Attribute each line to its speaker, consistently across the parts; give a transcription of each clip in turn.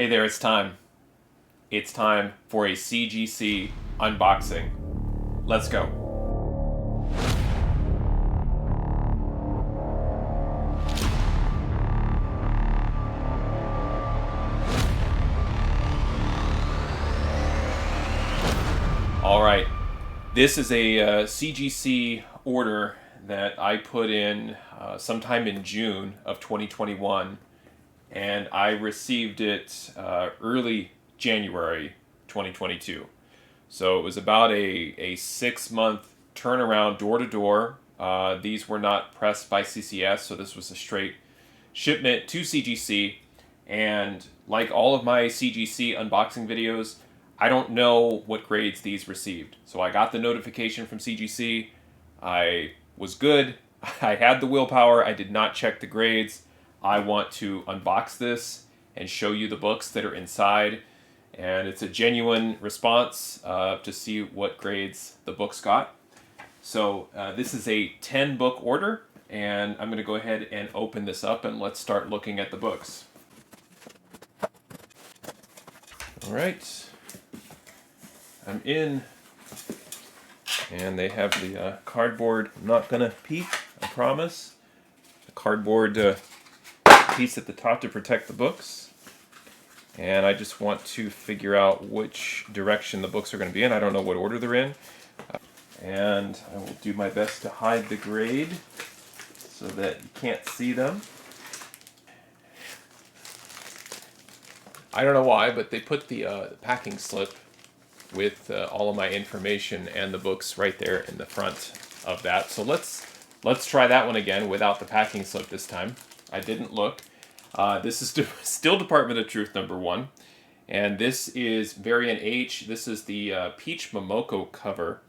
Speaker 1: Hey there, it's time. It's time for a CGC unboxing. Let's go. All right, this is a CGC order that I put in sometime in June of 2021, and I received it early January 2022. So it was about a 6-month turnaround door to door. These were not pressed by CCS, so this was a straight shipment to CGC. And like all of my CGC unboxing videos, I don't know what grades these received. So I got the notification from CGC. I was good. I had the willpower. I did not check the grades. I want to unbox this and show you the books that are inside. And it's a genuine response to see what grades the books got. So this is a 10 book order, and I'm going to go ahead and open this up and let's start looking at the books. All right, I'm in, and they have the cardboard. I'm not going to peek, I promise. The cardboard piece at the top to protect the books. And I just want to figure out which direction the books are going to be in. I don't know what order they're in. And I will do my best to hide the grade so that you can't see them. I don't know why, but they put the packing slip with all of my information and the books right there in the front of that. So let's try that one again without the packing slip this time. I didn't look. This is still Department of Truth #1, and this is variant H. This is the Peach Momoko cover.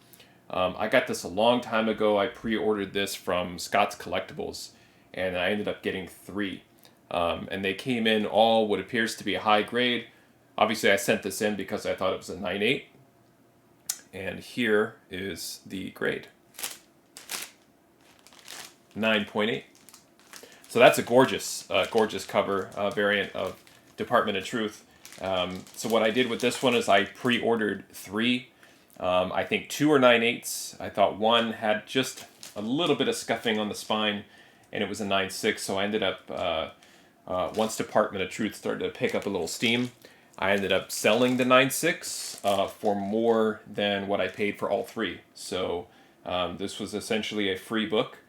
Speaker 1: I got this a long time ago. I pre-ordered this from Scott's Collectibles, and I ended up getting 3. And they came in all what appears to be a high grade. Obviously, I sent this in because I thought it was a 9.8, and here is the grade. 9.8. So that's a gorgeous cover variant of Department of Truth. So what I did with this one is I pre-ordered 3. I think 2 are 9.8s. I thought 1 had just a little bit of scuffing on the spine, and it was a 9.6. So I ended up, once Department of Truth started to pick up a little steam, I ended up selling the 9.6 for more than what I paid for all 3. So this was essentially a free book.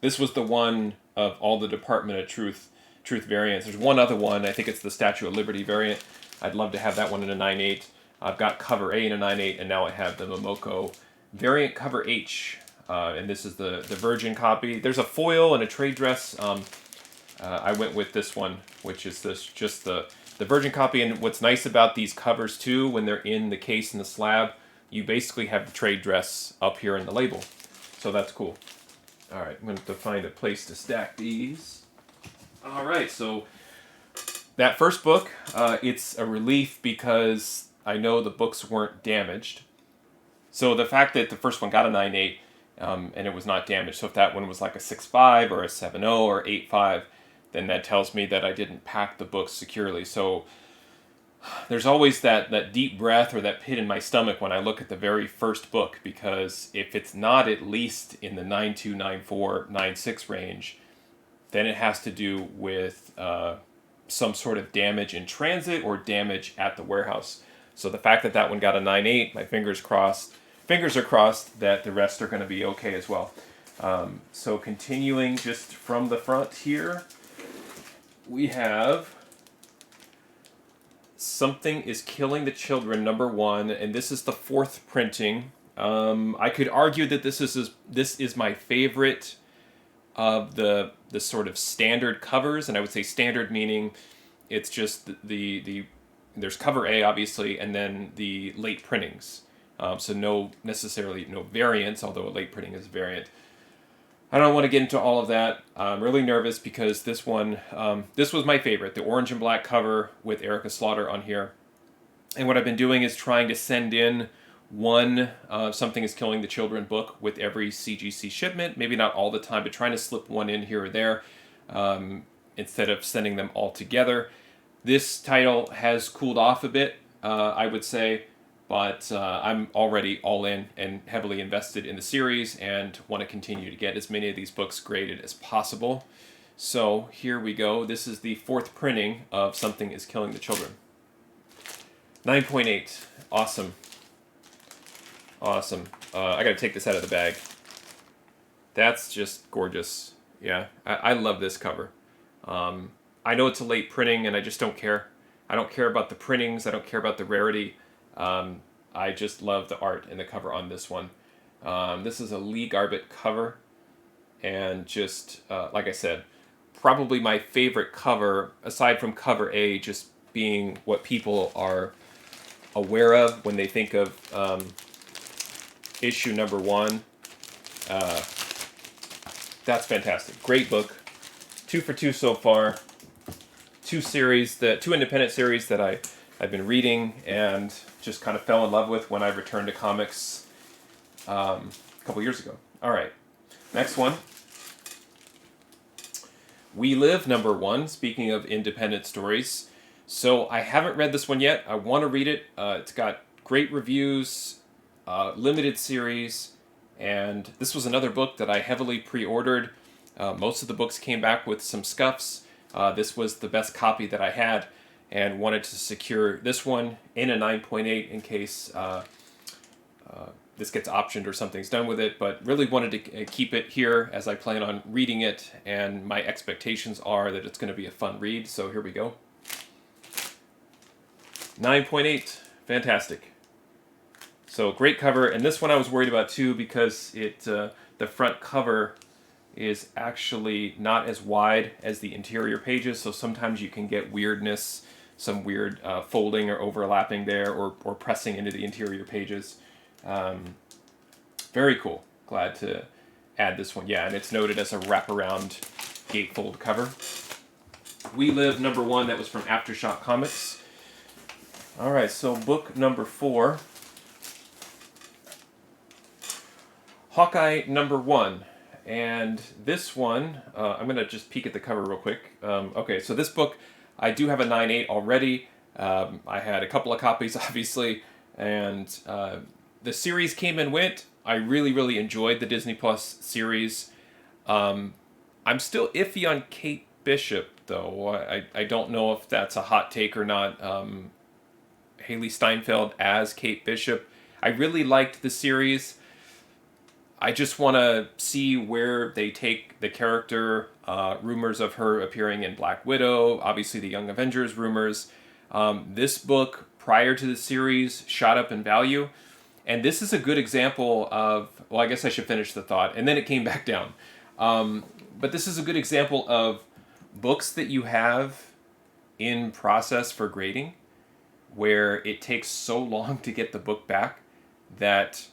Speaker 1: This was the one of all the Department of Truth variants. There's one other one. I think it's the Statue of Liberty variant. I'd love to have that one in a 9.8. I've got cover A in a 9.8, and now I have the Momoko variant cover H. And this is the Virgin copy. There's a foil and a trade dress. I went with this one, which is just the Virgin copy. And what's nice about these covers too, when they're in the case and the slab, you basically have the trade dress up here in the label. So that's cool. All right, I'm going to have to find a place to stack these. All right, so that first book, it's a relief because I know the books weren't damaged. So the fact that the first one got a 9.8 and it was not damaged, so if that one was like a 6.5 or a 7.0 or 8.5, then that tells me that I didn't pack the books securely. So there's always that deep breath or that pit in my stomach when I look at the very first book, because if it's not at least in the 9.2, 9.4, 9.6 range, then it has to do with some sort of damage in transit or damage at the warehouse. So the fact that that one got a 9.8, my fingers are crossed that the rest are going to be okay as well. So continuing just from the front here, we have Something is Killing the Children #1, and this is the 4th printing. I could argue that this is my favorite of the sort of standard covers, and I would say standard meaning it's just there's cover A obviously, and then the late printings. So no variants, although a late printing is a variant. I don't want to get into all of that. I'm really nervous because this one, this was my favorite, the orange and black cover with Erica Slaughter on here. And what I've been doing is trying to send in one Something is Killing the Children book with every CGC shipment. Maybe not all the time, but trying to slip one in here or there. instead of sending them all together. This title has cooled off a bit, I would say, but I'm already all in and heavily invested in the series and want to continue to get as many of these books graded as possible. So here we go. This is the 4th printing of Something is Killing the Children. 9.8. Awesome. Awesome. I got to take this out of the bag. That's just gorgeous. Yeah, I love this cover. I know it's a late printing, and I just don't care. I don't care about the printings. I don't care about the rarity. I just love the art and the cover on this one. This is a Lee Garbett cover, and just, like I said, probably my favorite cover, aside from cover A, just being what people are aware of when they think of issue number 1. That's fantastic. Great book. 2 for 2 so far. 2 independent series that I've been reading and just kind of fell in love with when I returned to comics a couple years ago. All right, next one. We Live, number 1, speaking of independent stories. So I haven't read this one yet. I want to read it. It's got great reviews, limited series, and this was another book that I heavily pre-ordered. Most of the books came back with some scuffs. This was the best copy that I had and wanted to secure this one in a 9.8 in case this gets optioned or something's done with it, but really wanted to keep it here as I plan on reading it, and my expectations are that it's going to be a fun read, so here we go. 9.8, fantastic. So great cover, and this one I was worried about too because the front cover is actually not as wide as the interior pages, so sometimes you can get weirdness, some weird folding or overlapping there, or pressing into the interior pages. Very cool. Glad to add this one. Yeah, and it's noted as a wraparound gatefold cover. We Live, number 1, that was from Aftershock Comics. All right, so book number 4. Hawkeye, number 1. And this one, I'm going to just peek at the cover real quick. Okay, so this book, I do have a 9.8 already. I had a couple of copies, obviously, and the series came and went. I really, really enjoyed the Disney Plus series. I'm still iffy on Kate Bishop, though. I don't know if that's a hot take or not. Haley Steinfeld as Kate Bishop. I really liked the series. I just want to see where they take the character. Rumors of her appearing in Black Widow, obviously the Young Avengers rumors. This book, prior to the series, shot up in value. And this is a good example of, well, I guess I should finish the thought, and then it came back down. But this is a good example of books that you have in process for grading, where it takes so long to get the book back that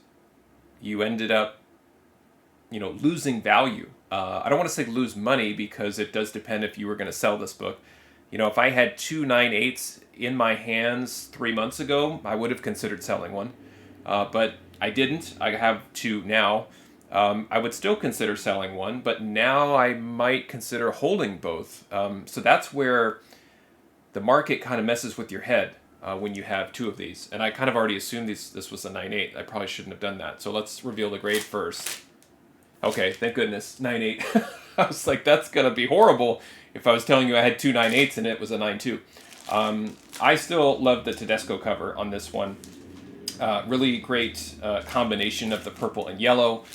Speaker 1: you ended up losing value. I don't want to say lose money because it does depend if you were going to sell this book. If I had 2 9/8s in my hands 3 months ago, I would have considered selling one. But I didn't. I have 2 now. I would still consider selling one, but now I might consider holding both. So that's where the market kind of messes with your head when you have 2 of these. And I kind of already assumed this was a 9.8. I probably shouldn't have done that. So let's reveal the grade first. Okay, thank goodness, 9.8. I was like, that's going to be horrible if I was telling you I had 2 9/8s and it was a 9.2. I still love the Tedesco cover on this one. Really great combination of the purple and yellow.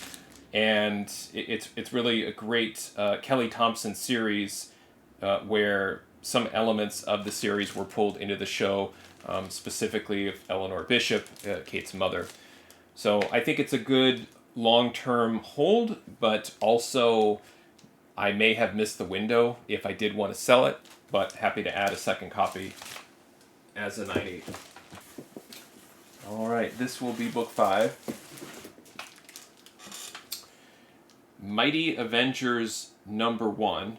Speaker 1: And it's really a great Kelly Thompson series where some elements of the series were pulled into the show, specifically of Eleanor Bishop, Kate's mother. So I think it's a good long-term hold, but also I may have missed the window if I did want to sell it, but happy to add a second copy as a 9.8. All right, this will be book 5. Mighty Avengers number 1.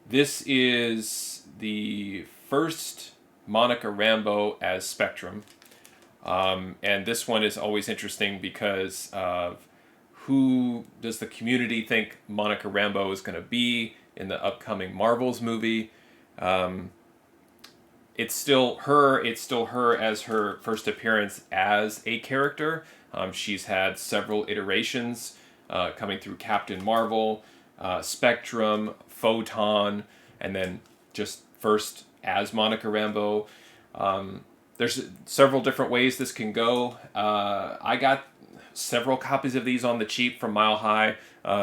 Speaker 1: This is the first Monica Rambeau as Spectrum. And this one is always interesting because of who does the community think Monica Rambeau is going to be? in the upcoming Marvels movie. It's still her. It's still her as her first appearance as a character. She's had several iterations coming through Captain Marvel, Spectrum, Photon, and then just first as Monica Rambeau. There's several different ways this can go. I got several copies of these on the cheap from Mile High.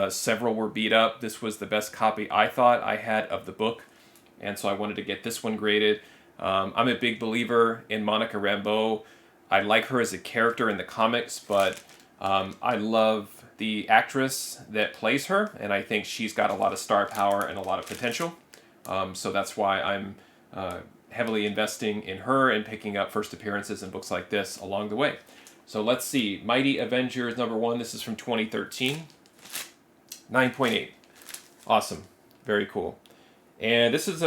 Speaker 1: Several were beat up. This was the best copy I thought I had of the book, and so I wanted to get this one graded. I'm a big believer in Monica Rambeau. I like her as a character in the comics, but I love the actress that plays her, and I think she's got a lot of star power and a lot of potential. So that's why I'm heavily investing in her and picking up first appearances in books like this along the way. So let's see. Mighty Avengers #1. This is from 2013. 9.8. Awesome. Very cool. And this is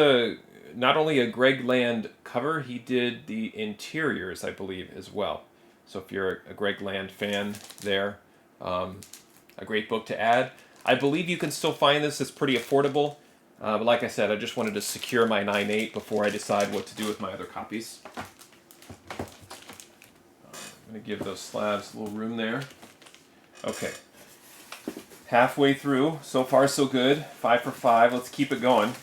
Speaker 1: not only a Greg Land cover, he did the interiors, I believe, as well. So if you're a Greg Land fan there, a great book to add. I believe you can still find this. It's pretty affordable. But like I said, I just wanted to secure my 9.8 before I decide what to do with my other copies. I'm going to give those slabs a little room there. Okay. Halfway through. So far, so good. 5 for 5. Let's keep it going.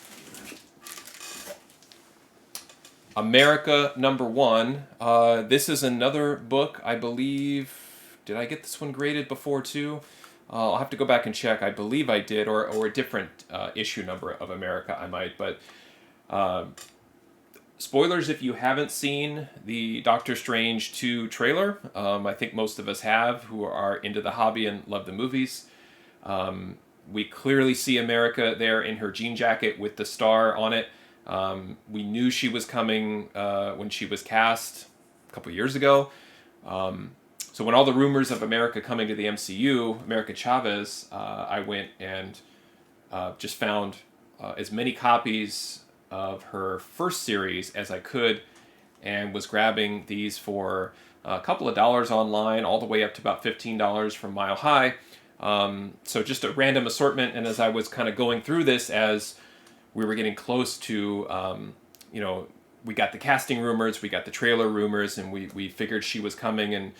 Speaker 1: America #1. This is another book, I believe. Did I get this one graded before too? I'll have to go back and check. I believe I did, or a different issue number of America I might. But spoilers if you haven't seen the Doctor Strange 2 trailer. I think most of us have who are into the hobby and love the movies. We clearly see America there in her jean jacket with the star on it. We knew she was coming when she was cast a couple years ago. So when all the rumors of America coming to the MCU, America Chavez, I went and just found as many copies of her first series as I could, and was grabbing these for a couple of dollars online, all the way up to about $15 from Mile High. So just a random assortment, and as I was kind of going through this, as we were getting close to, we got the casting rumors, we got the trailer rumors, and we figured she was coming, and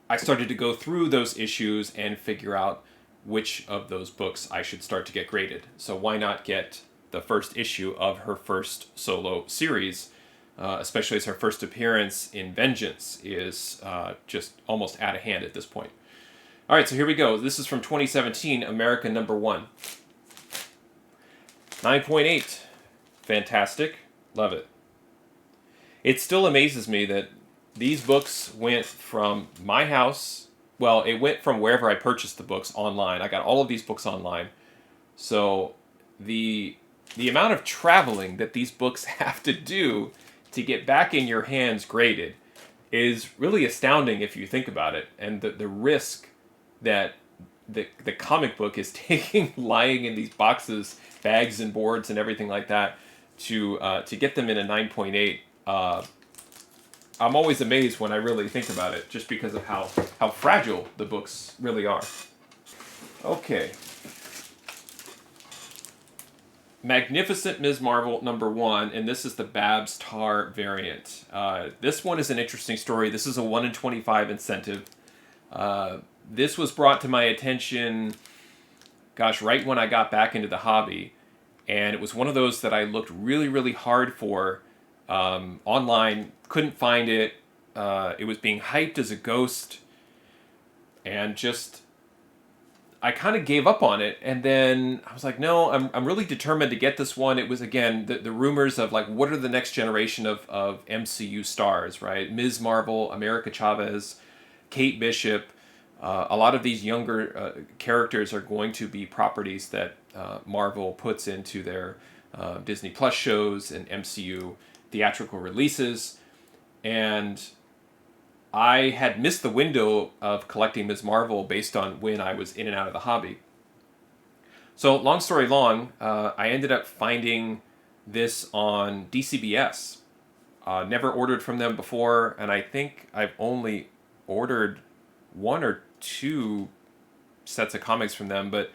Speaker 1: I started to go through those issues and figure out which of those books I should start to get graded. So why not get the first issue of her first solo series, especially as her first appearance in Vengeance is just almost out of hand at this point. All right, so here we go. This is from 2017, America #1. 9.8. Fantastic. Love it. It still amazes me that these books went from my house, well, it went from wherever I purchased the books online. I got all of these books online. So the amount of traveling that these books have to do to get back in your hands graded is really astounding if you think about it. And the risk that the comic book is taking lying in these boxes, bags and boards and everything like that to get them in a 9.8. I'm always amazed when I really think about it, just because of how fragile the books really are. Okay. Magnificent Ms. Marvel #1, and this is the Babs Tarr variant. This one is an interesting story. This is a 1 in 25 incentive. This was brought to my attention, right when I got back into the hobby, and it was one of those that I looked really, really hard for online, couldn't find it. It was being hyped as a ghost, and I kind of gave up on it, and then I was like, no, I'm really determined to get this one. It was, again, the rumors of, what are the next generation of MCU stars, right? Ms. Marvel, America Chavez, Kate Bishop. A lot of these younger characters are going to be properties that Marvel puts into their Disney Plus shows and MCU theatrical releases. And I had missed the window of collecting Ms. Marvel based on when I was in and out of the hobby. So long story long, I ended up finding this on DCBS. Never ordered from them before, and I think I've only ordered 1 or 2 sets of comics from them, but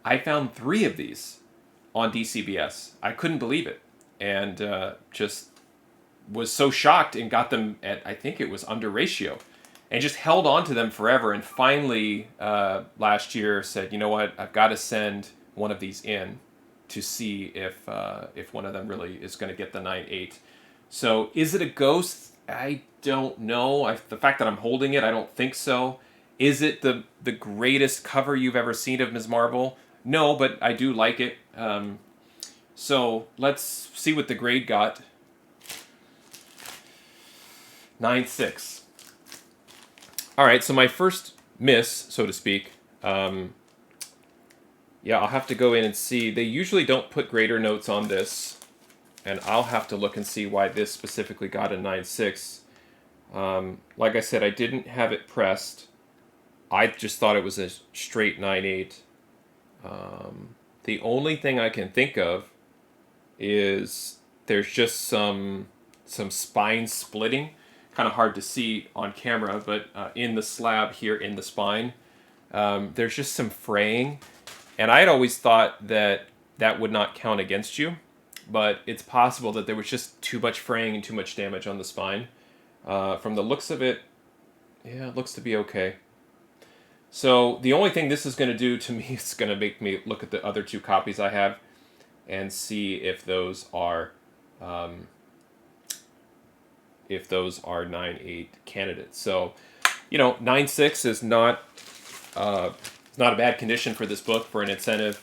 Speaker 1: I found 3 of these on DCBS. I couldn't believe it, and just was so shocked and got them at, I think it was under ratio, and just held on to them forever. And finally, last year said, you know what, I've got to send one of these in to see if one of them really is going to get the 9.8. So is it a ghost? I don't know. The fact that I'm holding it, I don't think so. Is it the greatest cover you've ever seen of Ms. Marvel? No, but I do like it. So let's see what the grade got. 9.6. All right, so my first miss, so to speak. Yeah, I'll have to go in and see. They usually don't put grader notes on this, and I'll have to look and see why this specifically got a 9.6. Like I said, I didn't have it pressed. I just thought it was a straight 9.8. The only thing I can think of is there's just some spine splitting. Kind of hard to see on camera, but in the slab here in the spine, there's just some fraying. And I had always thought that would not count against you, but it's possible that there was just too much fraying and too much damage on the spine. From the looks of it, yeah, it looks to be okay. So the only thing this is going to do to me is going to make me look at the other 2 copies I have and see if those are 9.8 candidates. So, 9.6 is not a bad condition for this book for an incentive.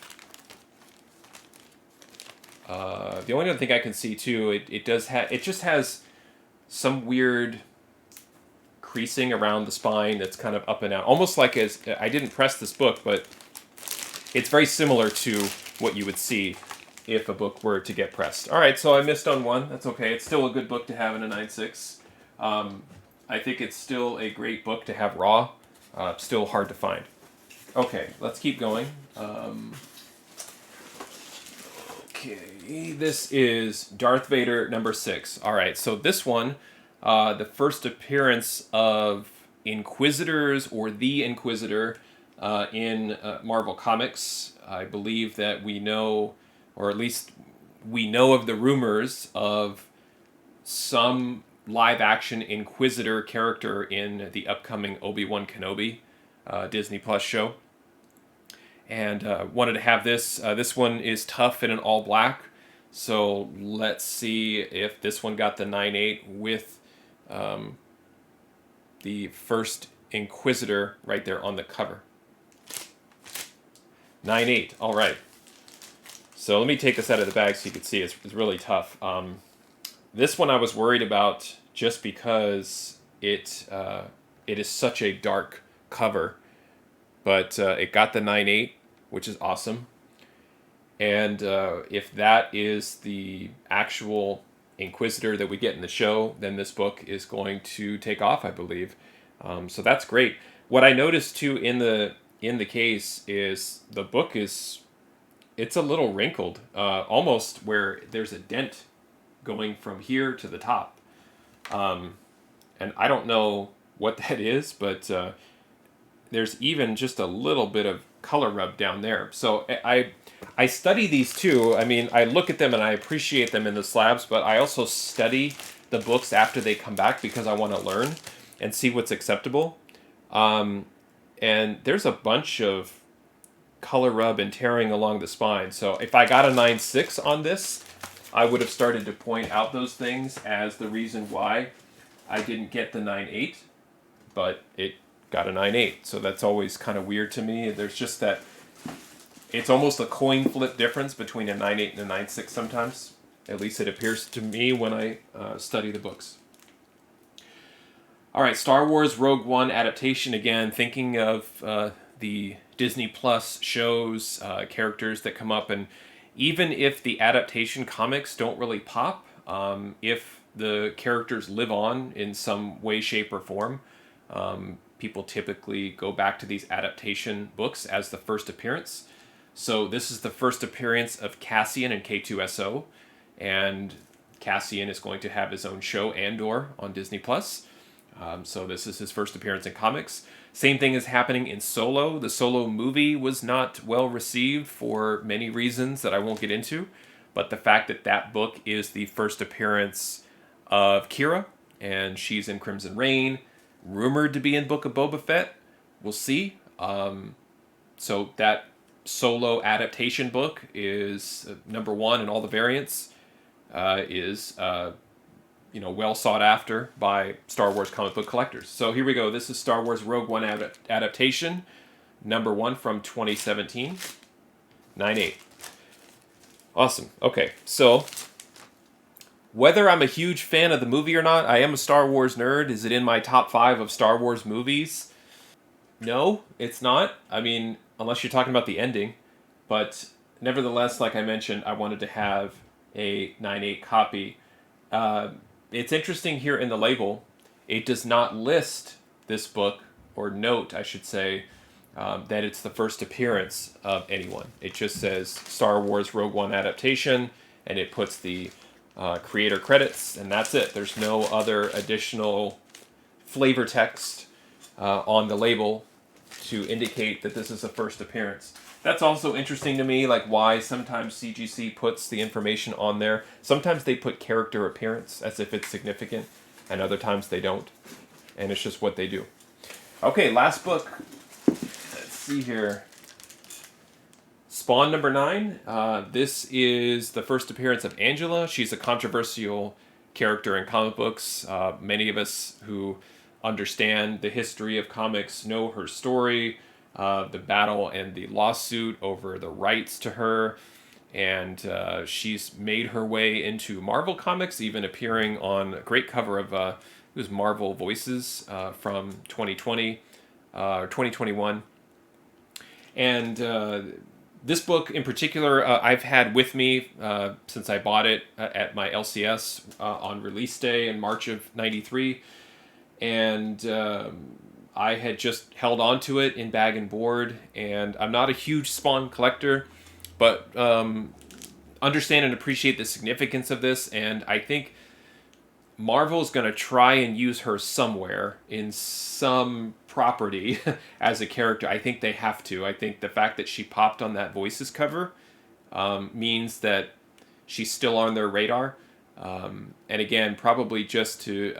Speaker 1: The only other thing I can see too, it just has some weird creasing around the spine that's kind of up and out, almost like I didn't press this book, but it's very similar to what you would see if a book were to get pressed. All right, so I missed on one. That's okay. It's still a good book to have in a 9.6. I think it's still a great book to have raw. Still hard to find. Okay, let's keep going. Okay, this is Darth Vader number 6. All right, so this one, the first appearance of Inquisitors or the Inquisitor in Marvel Comics. I believe that we know, or at least we know of the rumors of some live-action Inquisitor character in the upcoming Obi-Wan Kenobi Disney Plus show. And wanted to have this. This one is tough in an all-black, so let's see if this one got the 9.8 with the first Inquisitor right there on the cover. 9.8, all right. So let me take this out of the bag so you can see it's really tough. This one I was worried about just because it is such a dark cover, but it got the 9.8, which is awesome. And if that is the actual Inquisitor that we get in the show, then this book is going to take off, I believe. So that's great. What I noticed too in the case is the book it's a little wrinkled, almost where there's a dent going from here to the top. And I don't know what that is, but there's even just a little bit of color rub down there. So I study these too. I mean, I look at them and I appreciate them in the slabs, but I also study the books after they come back because I want to learn and see what's acceptable. And there's a bunch of color rub and tearing along the spine. So if I got a 9.6 on this, I would have started to point out those things as the reason why I didn't get the 9.8, but it got a 9.8. So that's always kind of weird to me. There's just that, it's almost a coin flip difference between a 9.8 and a 9.6 sometimes. At least it appears to me when I study the books. All right, Star Wars Rogue One adaptation again, thinking of the Disney Plus shows, characters that come up, and even if the adaptation comics don't really pop, if the characters live on in some way, shape, or form, people typically go back to these adaptation books as the first appearance. So this is the first appearance of Cassian and K2SO, and Cassian is going to have his own show, Andor, on Disney Plus. So this is his first appearance in comics. Same thing is happening in Solo. The Solo movie was not well received for many reasons that I won't get into, but the fact that that book is the first appearance of Kira, and she's in Crimson Reign, rumored to be in Book of Boba Fett. We'll see. So that Solo adaptation book is number one in all the variants. Is well sought after by Star Wars comic book collectors. So here we go. This is Star Wars Rogue One adaptation, number one from 2017, 9/8. Awesome. Okay, so whether I'm a huge fan of the movie or not, I am a Star Wars nerd. Is it in my top 5 of Star Wars movies? No, it's not. I mean, unless you're talking about the ending. But nevertheless, like I mentioned, I wanted to have a 9/8 copy. It's interesting here in the label, it does not list this book, or note, I should say, that it's the first appearance of anyone. It just says Star Wars Rogue One adaptation, and it puts the creator credits, and that's it. There's no other additional flavor text on the label to indicate that this is a first appearance. That's also interesting to me, like why sometimes CGC puts the information on there. Sometimes they put character appearance as if it's significant, and other times they don't. And it's just what they do. Okay, last book. Let's see here. Spawn number 9. This is the first appearance of Angela. She's a controversial character in comic books. Many of us who understand the history of comics know her story. The battle and the lawsuit over the rights to her, and she's made her way into Marvel Comics, even appearing on a great cover of it was Marvel Voices from 2020 or 2021. And this book in particular, I've had with me since I bought it at my LCS on release day in March of '93, and I had just held on to it in bag and board, and I'm not a huge Spawn collector, but understand and appreciate the significance of this, and I think Marvel's going to try and use her somewhere in some property as a character. I think they have to. I think the fact that she popped on that Voices cover means that she's still on their radar, and again, probably just to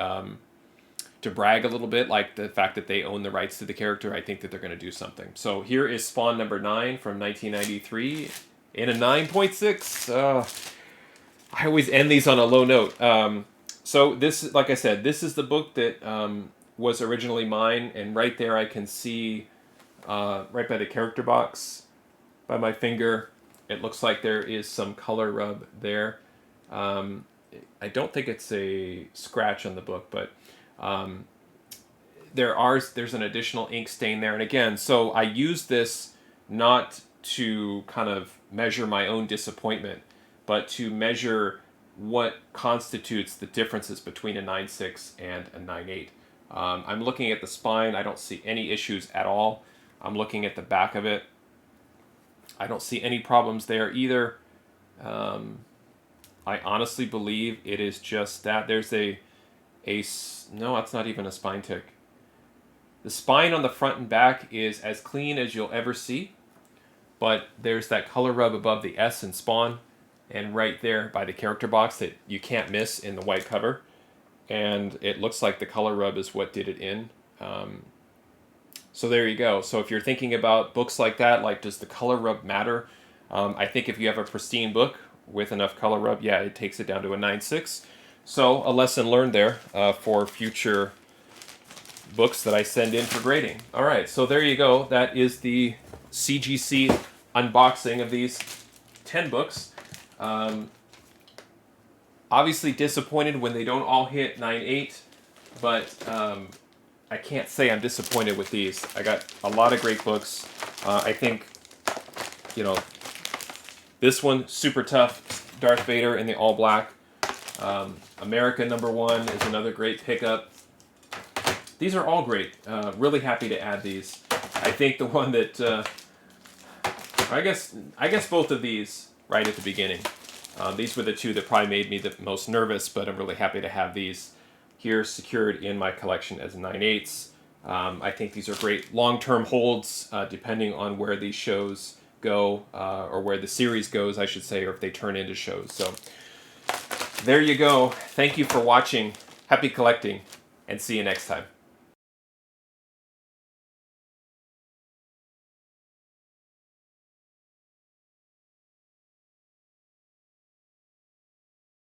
Speaker 1: brag a little bit, like the fact that they own the rights to the character. I think that they're going to do something. So here is Spawn number 9 from 1993 in a 9.6. I always end these on a low note. So this, like I said, this is the book that was originally mine, and right there I can see, right by the character box, by my finger, it looks like there is some color rub there. I don't think it's a scratch on the book, but there's an additional ink stain there. And again, so I use this not to kind of measure my own disappointment, but to measure what constitutes the differences between a 9.6 and a 9.8. I'm looking at the spine. I don't see any issues at all. I'm looking at the back of it. I don't see any problems there either. I honestly believe it is just that. There's no, that's not even a spine tick. The spine on the front and back is as clean as you'll ever see, but there's that color rub above the S in Spawn, and right there by the character box that you can't miss in the white cover, and it looks like the color rub is what did it in. So there you go. So if you're thinking about books like that, like does the color rub matter? I think if you have a pristine book with enough color rub, yeah, it takes it down to a 9.6. So a lesson learned there for future books that I send in for grading. All right, so there you go. That is the CGC unboxing of these 10 books. Obviously disappointed when they don't all hit 9.8, but I can't say I'm disappointed with these. I got a lot of great books. I think, this one, super tough. Darth Vader in the all black. America #1 is another great pickup. These are all great. Really happy to add these. I think the one that I guess both of these right at the beginning. These were the two that probably made me the most nervous, but I'm really happy to have these. here secured in my collection as 9/8. I think these are great long-term holds, depending on where these shows go, or where the series goes, I should say, or if they turn into shows. So there you go. Thank you for watching. Happy collecting, and see you next time.